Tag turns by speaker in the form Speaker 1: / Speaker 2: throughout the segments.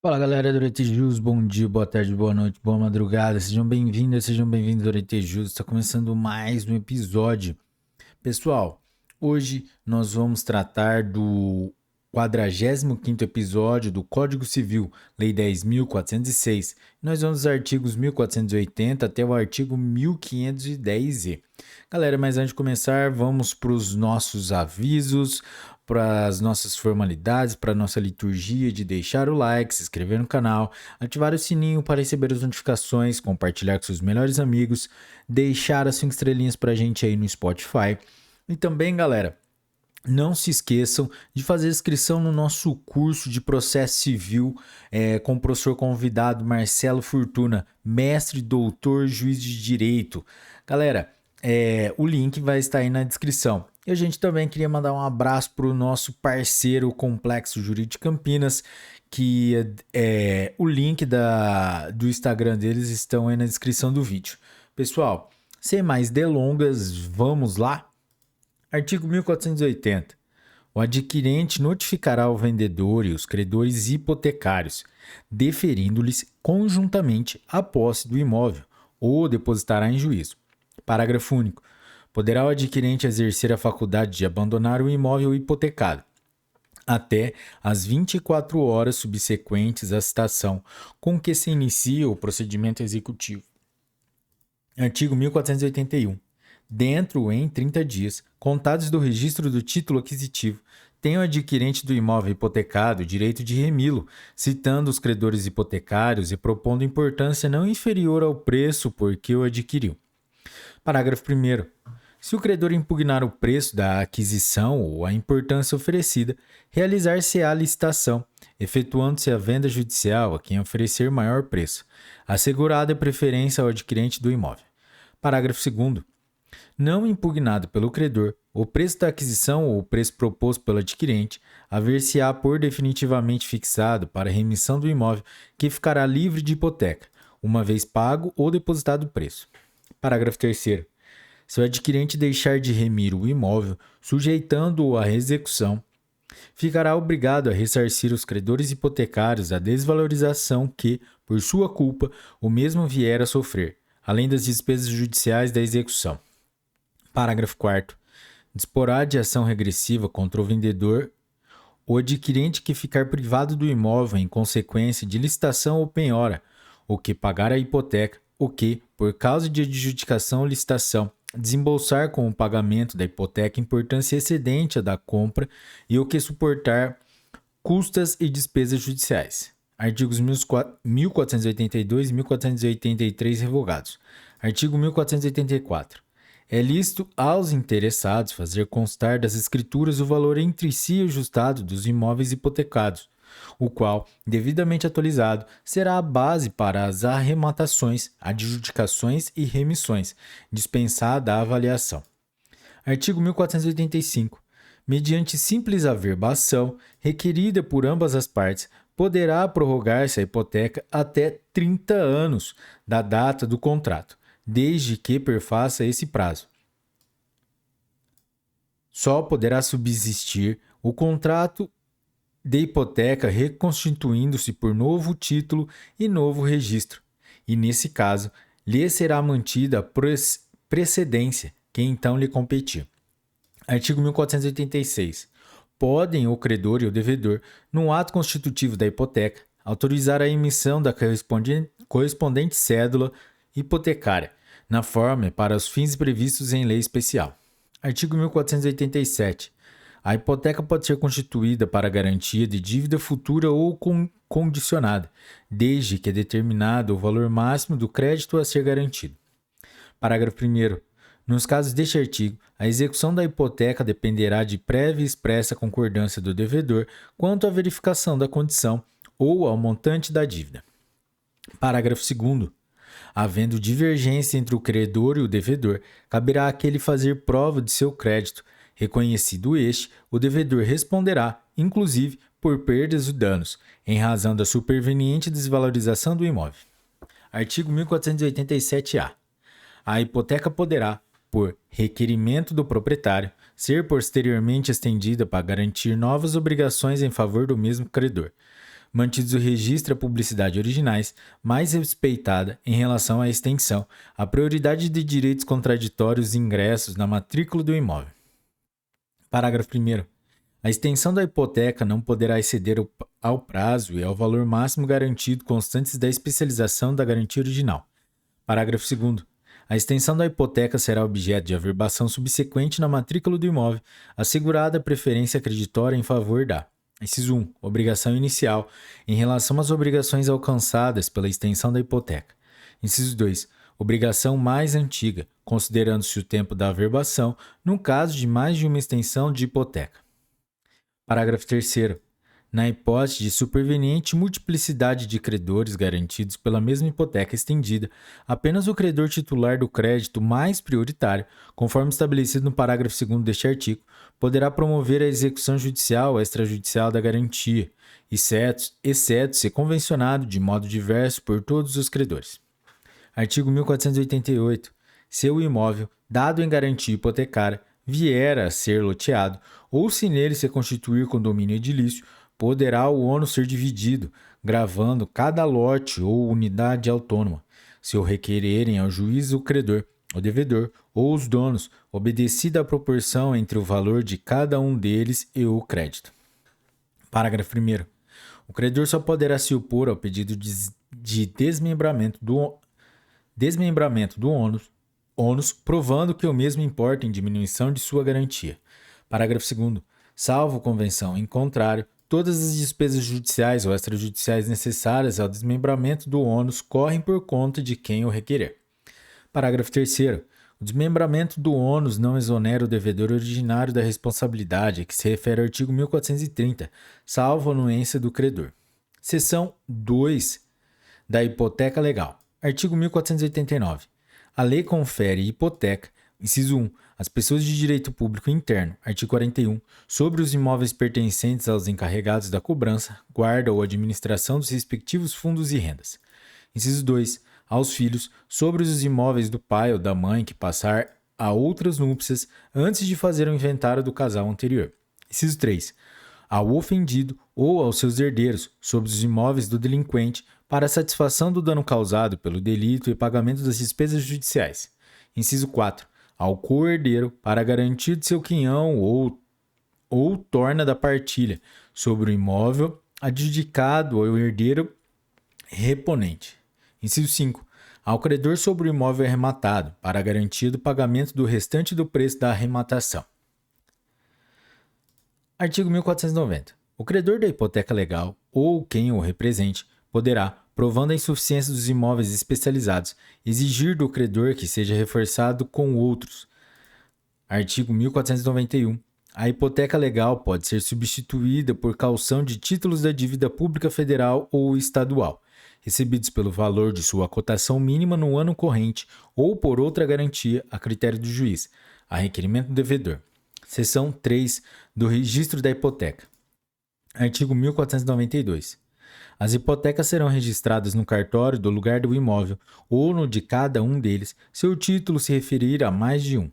Speaker 1: Fala galera do Jus, bom dia, boa tarde, boa noite, boa madrugada, sejam bem-vindos ao Jus. Está começando mais um episódio. Pessoal, hoje nós vamos tratar do 45º episódio do Código Civil, Lei 10.406. Nós vamos dos artigos 1480 até o artigo 1510-E. Galera, mas antes de começar, vamos para os nossos avisos, para as nossas formalidades, para a nossa liturgia de deixar o like, se inscrever no canal, ativar o sininho para receber as notificações, compartilhar com seus melhores amigos, deixar as 5 estrelinhas para a gente aí no Spotify. E também, galera, não se esqueçam de fazer inscrição no nosso curso de processo civil com o professor convidado Marcelo Fortuna, mestre, doutor, juiz de direito. Galera, o link vai estar aí na descrição. E a gente também queria mandar um abraço para o nosso parceiro Complexo Jurídico Campinas, que o link do Instagram deles estão aí na descrição do vídeo. Pessoal, sem mais delongas, vamos lá? Artigo 1480. O adquirente notificará ao vendedor e os credores hipotecários, deferindo-lhes conjuntamente a posse do imóvel, ou depositará em juízo. Parágrafo único. Poderá o adquirente exercer a faculdade de abandonar o imóvel hipotecado até as 24 horas subsequentes à citação com que se inicia o procedimento executivo. Artigo 1481. Dentro em 30 dias, contados do registro do título aquisitivo, tem o adquirente do imóvel hipotecado o direito de remi-lo, citando os credores hipotecários e propondo importância não inferior ao preço por que o adquiriu. Parágrafo 1º. Se o credor impugnar o preço da aquisição ou a importância oferecida, realizar-se-á a licitação, efetuando-se a venda judicial a quem oferecer maior preço, assegurada a preferência ao adquirente do imóvel. Parágrafo 2º. Não impugnado pelo credor, o preço da aquisição ou o preço proposto pelo adquirente, haver-se-á por definitivamente fixado para a remissão do imóvel que ficará livre de hipoteca, uma vez pago ou depositado o preço. Parágrafo 3º. Se o adquirente deixar de remir o imóvel, sujeitando-o à execução, ficará obrigado a ressarcir os credores hipotecários a desvalorização que, por sua culpa, o mesmo vier a sofrer, além das despesas judiciais da execução. Parágrafo 4º. Disporá de ação regressiva contra o vendedor o adquirente que ficar privado do imóvel em consequência de licitação ou penhora, o que pagar a hipoteca, o que, por causa de adjudicação ou licitação, desembolsar com o pagamento da hipoteca importância excedente à da compra e o que suportar custas e despesas judiciais. Artigos 1482 e 1483 revogados. Artigo 1484. É lícito aos interessados fazer constar das escrituras o valor entre si ajustado dos imóveis hipotecados, o qual, devidamente atualizado, será a base para as arrematações, adjudicações e remissões, dispensada a avaliação. Artigo 1485. Mediante simples averbação, requerida por ambas as partes, poderá prorrogar-se a hipoteca até 30 anos da data do contrato, desde que perfaça esse prazo. Só poderá subsistir o contrato de hipoteca reconstituindo-se por novo título e novo registro, e nesse caso, lhe será mantida a precedência que então lhe competir. Artigo 1486. Podem o credor e o devedor, no ato constitutivo da hipoteca, autorizar a emissão da correspondente cédula hipotecária, na forma e para os fins previstos em lei especial. Artigo 1487. A hipoteca pode ser constituída para garantia de dívida futura ou condicionada, desde que é determinado o valor máximo do crédito a ser garantido. Parágrafo 1º. Nos casos deste artigo, a execução da hipoteca dependerá de prévia e expressa concordância do devedor quanto à verificação da condição ou ao montante da dívida. Parágrafo 2º. Havendo divergência entre o credor e o devedor, caberá àquele fazer prova de seu crédito. Reconhecido este, o devedor responderá, inclusive, por perdas e danos, em razão da superveniente desvalorização do imóvel. Artigo 1487-A. A hipoteca poderá, por requerimento do proprietário, ser posteriormente estendida para garantir novas obrigações em favor do mesmo credor, mantidos o registro e a publicidade originais, mais respeitada em relação à extensão, a prioridade de direitos contraditórios e ingressos na matrícula do imóvel. Parágrafo 1º. A extensão da hipoteca não poderá exceder ao prazo e ao valor máximo garantido constantes da especialização da garantia original. Parágrafo 2º. A extensão da hipoteca será objeto de averbação subsequente na matrícula do imóvel, assegurada a preferência creditória em favor da: inciso 1. Obrigação inicial, em relação às obrigações alcançadas pela extensão da hipoteca. Inciso 2. Obrigação mais antiga, considerando-se o tempo da averbação, no caso de mais de uma extensão de hipoteca. Parágrafo 3º. Na hipótese de superveniente multiplicidade de credores garantidos pela mesma hipoteca estendida, apenas o credor titular do crédito mais prioritário, conforme estabelecido no parágrafo 2º deste artigo, poderá promover a execução judicial ou extrajudicial da garantia, exceto se convencionado de modo diverso por todos os credores. Artigo 1488. Se o imóvel, dado em garantia hipotecária, vier a ser loteado, ou se nele se constituir condomínio edilício, poderá o ônus ser dividido, gravando cada lote ou unidade autônoma, se o requererem ao juiz o credor, o devedor ou os donos, obedecida a proporção entre o valor de cada um deles e o crédito. Parágrafo 1º. O credor só poderá se opor ao pedido de desmembramento do ônus, provando que o mesmo importa em diminuição de sua garantia. Parágrafo 2º. Salvo convenção em contrário, todas as despesas judiciais ou extrajudiciais necessárias ao desmembramento do ônus correm por conta de quem o requerer. Parágrafo 3º. O desmembramento do ônus não exonera o devedor originário da responsabilidade a que se refere ao artigo 1430, salvo a anuência do credor. Seção 2 da hipoteca legal. Artigo 1489. A lei confere hipoteca, inciso 1, às pessoas de direito público interno, artigo 41, sobre os imóveis pertencentes aos encarregados da cobrança, guarda ou administração dos respectivos fundos e rendas. Inciso 2, aos filhos, sobre os imóveis do pai ou da mãe que passar a outras núpcias antes de fazer o inventário do casal anterior. Inciso 3, ao ofendido ou aos seus herdeiros, sobre os imóveis do delinquente, para a satisfação do dano causado pelo delito e pagamento das despesas judiciais. Inciso 4, ao co-herdeiro, para garantia de seu quinhão ou torna da partilha, sobre o imóvel adjudicado ao herdeiro reponente. Inciso 5, ao credor sobre o imóvel arrematado, para a garantia do pagamento do restante do preço da arrematação. Artigo 1490. O credor da hipoteca legal, ou quem o represente, poderá, provando a insuficiência dos imóveis especializados, exigir do credor que seja reforçado com outros. Artigo 1491. A hipoteca legal pode ser substituída por caução de títulos da dívida pública federal ou estadual, recebidos pelo valor de sua cotação mínima no ano corrente ou por outra garantia a critério do juiz, a requerimento do devedor. Seção 3 do Registro da Hipoteca. Artigo 1492. As hipotecas serão registradas no cartório do lugar do imóvel ou no de cada um deles, se o título se referir a mais de um.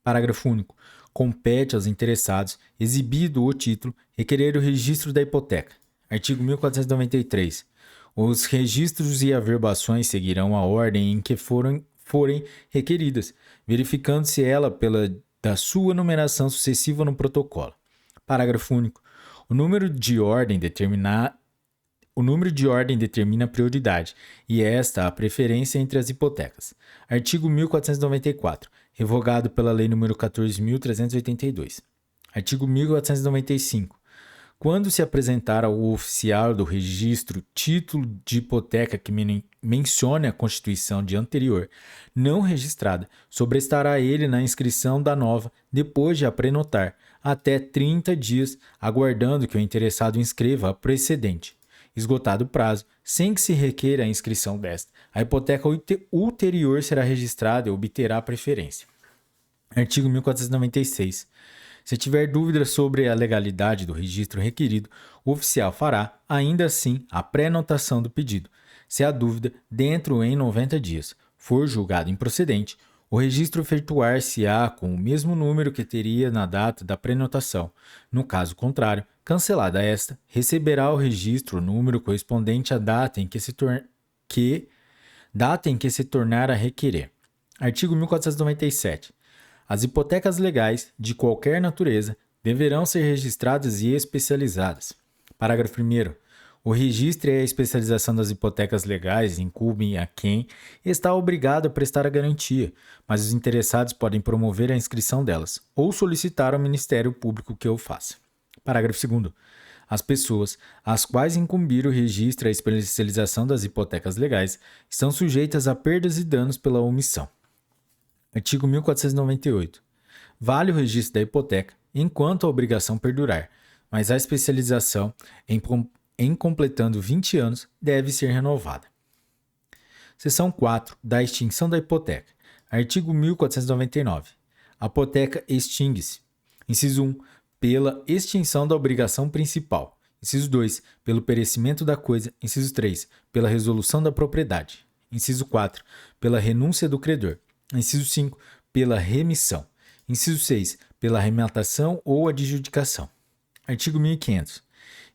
Speaker 1: Parágrafo único. Compete aos interessados, exibido o título, requerer o registro da hipoteca. Artigo 1493. Os registros e averbações seguirão a ordem em que forem requeridas, verificando-se ela da sua numeração sucessiva no protocolo. Parágrafo único. O número de ordem determina a prioridade, e esta a preferência entre as hipotecas. Artigo 1494, revogado pela Lei nº 14.382. Artigo 1495. Quando se apresentar ao oficial do registro título de hipoteca que mencione a constituição de anterior não registrada, sobrestará ele na inscrição da nova, depois de a prenotar, até 30 dias, aguardando que o interessado inscreva a precedente. Esgotado o prazo, sem que se requeira a inscrição desta, a hipoteca ulterior será registrada e obterá preferência. Artigo 1496. Se tiver dúvida sobre a legalidade do registro requerido, o oficial fará, ainda assim, a pré-notação do pedido. Se a dúvida, dentro em 90 dias, for julgado improcedente, O registro efetuar-se-á com o mesmo número que teria na data da prenotação. No caso contrário, cancelada esta, receberá o registro o número correspondente à data em que se tornar a requerer. Artigo 1497. As hipotecas legais, de qualquer natureza, deverão ser registradas e especializadas. Parágrafo 1º. O registro e a especialização das hipotecas legais incumbem a quem está obrigado a prestar a garantia, mas os interessados podem promover a inscrição delas ou solicitar ao Ministério Público que o faça. Parágrafo 2º. As pessoas às quais incumbir o registro e a especialização das hipotecas legais estão sujeitas a perdas e danos pela omissão. Artigo 1498. Vale o registro da hipoteca enquanto a obrigação perdurar, mas a especialização, em completando 20 anos, deve ser renovada. Seção 4. Da extinção da hipoteca. Artigo 1499. A hipoteca extingue-se. Inciso 1. Pela extinção da obrigação principal. Inciso 2. Pelo perecimento da coisa. Inciso 3. Pela resolução da propriedade. Inciso 4. Pela renúncia do credor. Inciso 5. Pela remissão. Inciso 6. Pela arrematação ou adjudicação. Artigo 1500.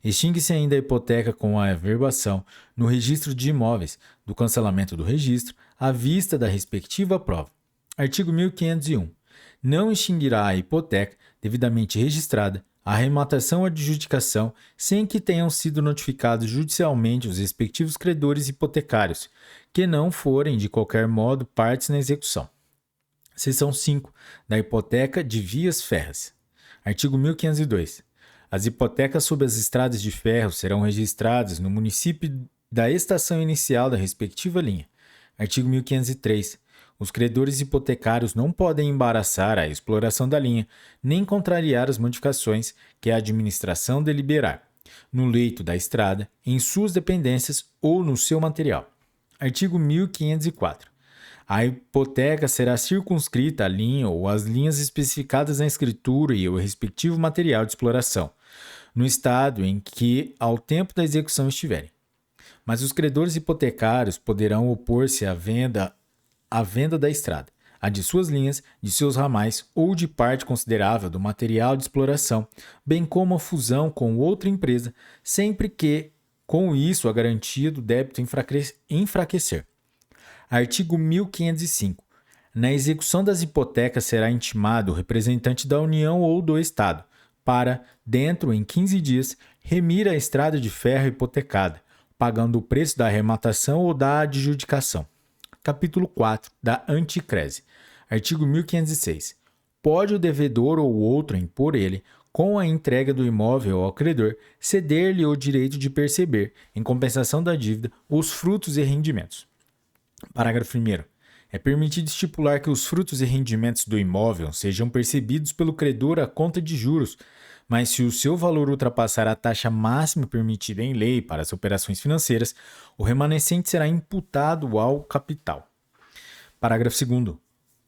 Speaker 1: Extingue-se ainda a hipoteca com a averbação no registro de imóveis, do cancelamento do registro, à vista da respectiva prova. Artigo 1501. Não extinguirá a hipoteca, devidamente registrada, a arrematação ou adjudicação, sem que tenham sido notificados judicialmente os respectivos credores hipotecários, que não forem, de qualquer modo, partes na execução. Seção 5. Da hipoteca de vias férreas. Artigo 1502. As hipotecas sobre as estradas de ferro serão registradas no município da estação inicial da respectiva linha. Artigo 1503. Os credores hipotecários não podem embaraçar a exploração da linha, nem contrariar as modificações que a administração deliberar, no leito da estrada, em suas dependências ou no seu material. Artigo 1504. A hipoteca será circunscrita à linha ou às linhas especificadas na escritura e ao respectivo material de exploração, no estado em que ao tempo da execução estiverem. Mas os credores hipotecários poderão opor-se à venda da estrada, a de suas linhas, de seus ramais ou de parte considerável do material de exploração, bem como a fusão com outra empresa, sempre que, com isso, a garantia do débito enfraquecer. Artigo 1505. Na execução das hipotecas será intimado o representante da União ou do Estado para, dentro em 15 dias, remir a estrada de ferro hipotecada, pagando o preço da arrematação ou da adjudicação. Capítulo 4. Da anticrese. Artigo 1506. Pode o devedor ou outro impor ele, com a entrega do imóvel ao credor, ceder-lhe o direito de perceber, em compensação da dívida, os frutos e rendimentos. Parágrafo 1º. É permitido estipular que os frutos e rendimentos do imóvel sejam percebidos pelo credor à conta de juros, mas se o seu valor ultrapassar a taxa máxima permitida em lei para as operações financeiras, o remanescente será imputado ao capital. Parágrafo 2º.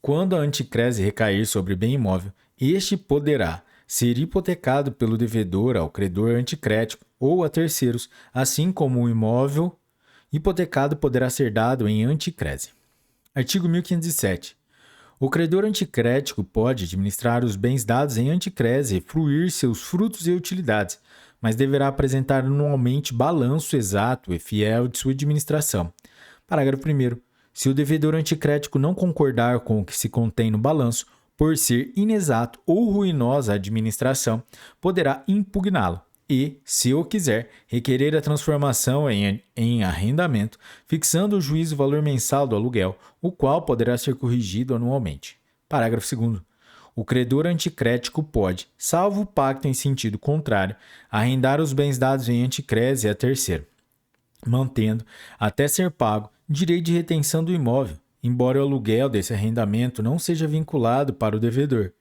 Speaker 1: Quando a anticrese recair sobre bem imóvel, este poderá ser hipotecado pelo devedor ao credor anticrético ou a terceiros, assim como o imóvel hipotecado poderá ser dado em anticrese. Artigo 1507. O credor anticrético pode administrar os bens dados em anticrese e fruir seus frutos e utilidades, mas deverá apresentar anualmente balanço exato e fiel de sua administração. Parágrafo 1º. Se o devedor anticrético não concordar com o que se contém no balanço, por ser inexato ou ruinosa a administração, poderá impugná-lo e, se o quiser, requerer a transformação em arrendamento, fixando o juiz o valor mensal do aluguel, o qual poderá ser corrigido anualmente. Parágrafo 2º. O credor anticrético pode, salvo o pacto em sentido contrário, arrendar os bens dados em anticrese a terceiro, mantendo, até ser pago, direito de retenção do imóvel, embora o aluguel desse arrendamento não seja vinculado para o devedor.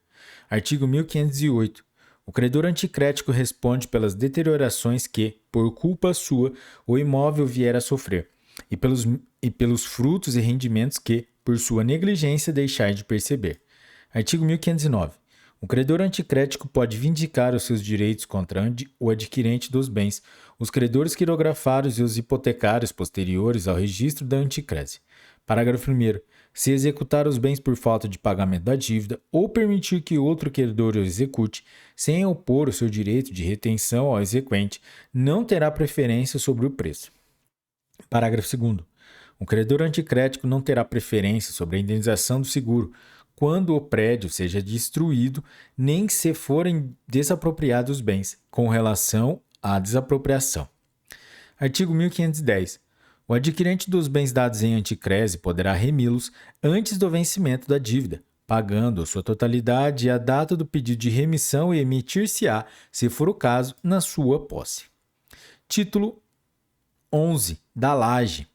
Speaker 1: Artigo 1508. O credor anticrético responde pelas deteriorações que, por culpa sua, o imóvel vier a sofrer, e pelos frutos e rendimentos que, por sua negligência, deixar de perceber. Artigo 1509. O credor anticrético pode vindicar os seus direitos contra o adquirente dos bens, os credores quirografados e os hipotecários posteriores ao registro da anticrese. Parágrafo 1º. Se executar os bens por falta de pagamento da dívida ou permitir que outro credor o execute, sem opor o seu direito de retenção ao exequente, não terá preferência sobre o preço. Parágrafo 2º. O credor anticrético não terá preferência sobre a indenização do seguro quando o prédio seja destruído, nem se forem desapropriados os bens, com relação à desapropriação. Artigo 1510. O adquirente dos bens dados em anticrese poderá remi-los antes do vencimento da dívida, pagando sua totalidade à data do pedido de remissão e emitir-se-á, se for o caso, na sua posse. Título 11. Da laje.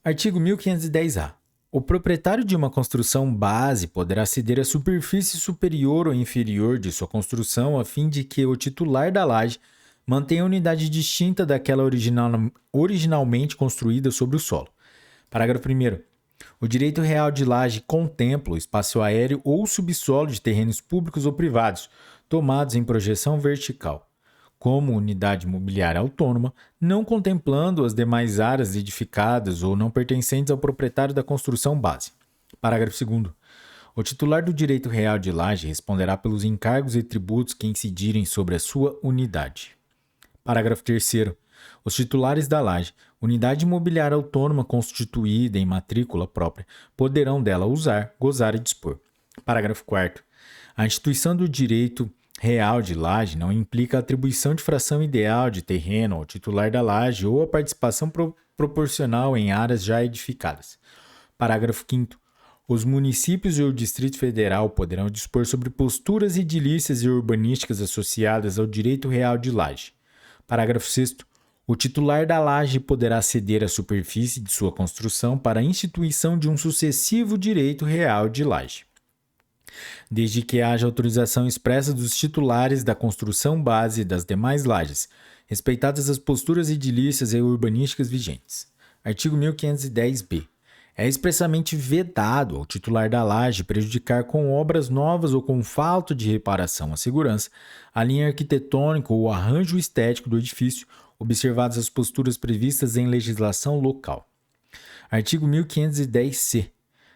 Speaker 1: Artigo 1510-A. O proprietário de uma construção base poderá ceder a superfície superior ou inferior de sua construção a fim de que o titular da laje mantenha a unidade distinta daquela originalmente construída sobre o solo. Parágrafo 1º. O direito real de laje contempla o espaço aéreo ou subsolo de terrenos públicos ou privados, tomados em projeção vertical, como unidade imobiliária autônoma, não contemplando as demais áreas edificadas ou não pertencentes ao proprietário da construção base. Parágrafo 2º. O titular do direito real de laje responderá pelos encargos e tributos que incidirem sobre a sua unidade. Parágrafo 3º. Os titulares da laje, unidade imobiliária autônoma constituída em matrícula própria, poderão dela usar, gozar e dispor. Parágrafo 4º. A instituição do direito real de laje não implica a atribuição de fração ideal de terreno ao titular da laje ou a participação proporcional em áreas já edificadas. Parágrafo 5º. Os municípios e o Distrito Federal poderão dispor sobre posturas edilícias e urbanísticas associadas ao direito real de laje. Parágrafo 6º. O titular da laje poderá ceder a superfície de sua construção para a instituição de um sucessivo direito real de laje, desde que haja autorização expressa dos titulares da construção base e das demais lajes, respeitadas as posturas edilícias e urbanísticas vigentes. Artigo 1510-B. É expressamente vedado ao titular da laje prejudicar com obras novas ou com falta de reparação à segurança a linha arquitetônica ou o arranjo estético do edifício, observadas as posturas previstas em legislação local. Artigo 1510-C.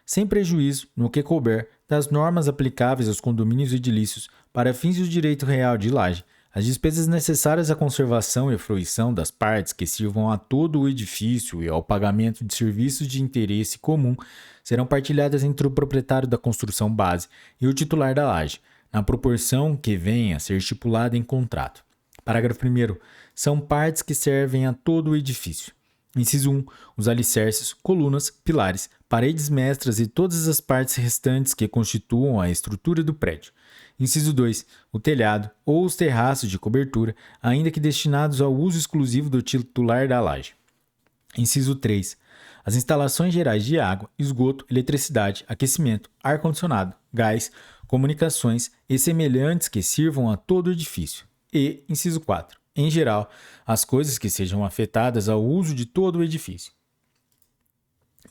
Speaker 1: Sem prejuízo, no que couber, das normas aplicáveis aos condomínios edilícios para fins do direito real de laje, as despesas necessárias à conservação e à fruição das partes que sirvam a todo o edifício e ao pagamento de serviços de interesse comum serão partilhadas entre o proprietário da construção base e o titular da laje, na proporção que venha a ser estipulada em contrato. Parágrafo 1º. São partes que servem a todo o edifício. Inciso 1. Os alicerces, colunas, pilares, paredes mestras e todas as partes restantes que constituam a estrutura do prédio. Inciso 2. O telhado ou os terraços de cobertura, ainda que destinados ao uso exclusivo do titular da laje. Inciso 3. As instalações gerais de água, esgoto, eletricidade, aquecimento, ar-condicionado, gás, comunicações e semelhantes que sirvam a todo o edifício. E, inciso 4. Em geral, as coisas que sejam afetadas ao uso de todo o edifício.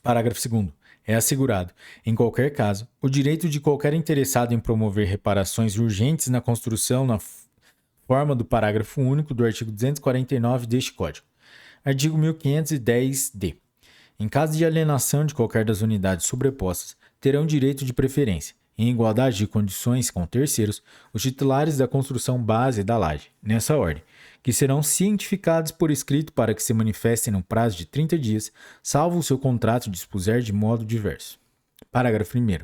Speaker 1: Parágrafo 2º. É assegurado, em qualquer caso, o direito de qualquer interessado em promover reparações urgentes na construção na forma do parágrafo único do artigo 249 deste Código. Artigo 1510-D. Em caso de alienação de qualquer das unidades sobrepostas, terão direito de preferência, em igualdade de condições com terceiros, os titulares da construção base da laje, nessa ordem, que serão cientificados por escrito para que se manifestem no prazo de 30 dias, salvo o seu contrato dispuser de modo diverso. Parágrafo 1º.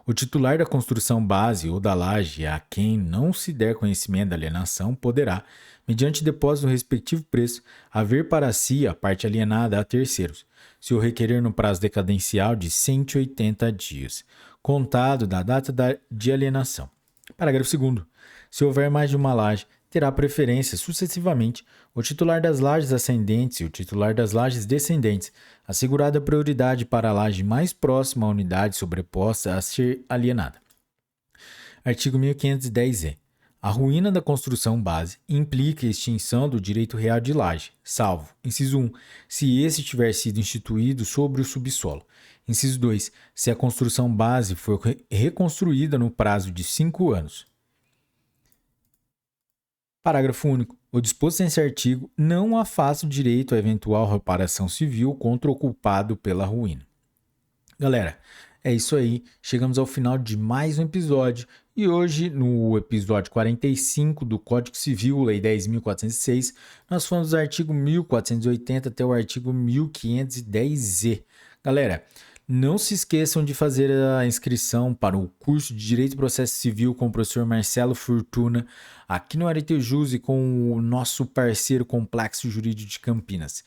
Speaker 1: O titular da construção base ou da laje a quem não se der conhecimento da alienação poderá, mediante depósito do respectivo preço, haver para si a parte alienada a terceiros, se o requerer no prazo decadencial de 180 dias, contado da data de alienação. Parágrafo 2º. Se houver mais de uma laje, terá preferência, sucessivamente, o titular das lajes ascendentes e o titular das lajes descendentes, assegurada a prioridade para a laje mais próxima à unidade sobreposta a ser alienada. Artigo 1510-E. A ruína da construção base implica a extinção do direito real de laje, salvo, inciso 1, se esse tiver sido instituído sobre o subsolo. Inciso 2. Se a construção base for reconstruída no prazo de 5 anos. Parágrafo único. O disposto nesse artigo não afasta o direito à eventual reparação civil contra o culpado pela ruína. Galera, é isso aí. Chegamos ao final de mais um episódio. E hoje, no episódio 45 do Código Civil, Lei 10.406, nós fomos do artigo 1480 até o artigo 1510Z. Galera, não se esqueçam de fazer a inscrição para o curso de Direito e Processo Civil com o professor Marcelo Fortuna, aqui no Aretejus e com o nosso parceiro Complexo Jurídico de Campinas.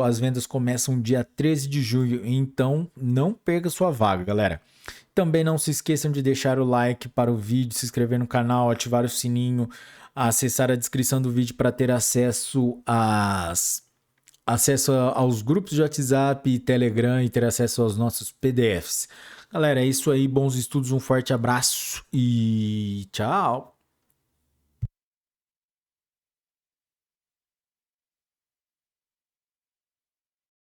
Speaker 1: As vendas começam dia 13 de junho, então não perca sua vaga, galera. Também não se esqueçam de deixar o like para o vídeo, se inscrever no canal, ativar o sininho, acessar a descrição do vídeo para ter acesso aos grupos de WhatsApp e Telegram e ter acesso aos nossos PDFs. Galera, é isso aí, bons estudos, um forte abraço e tchau!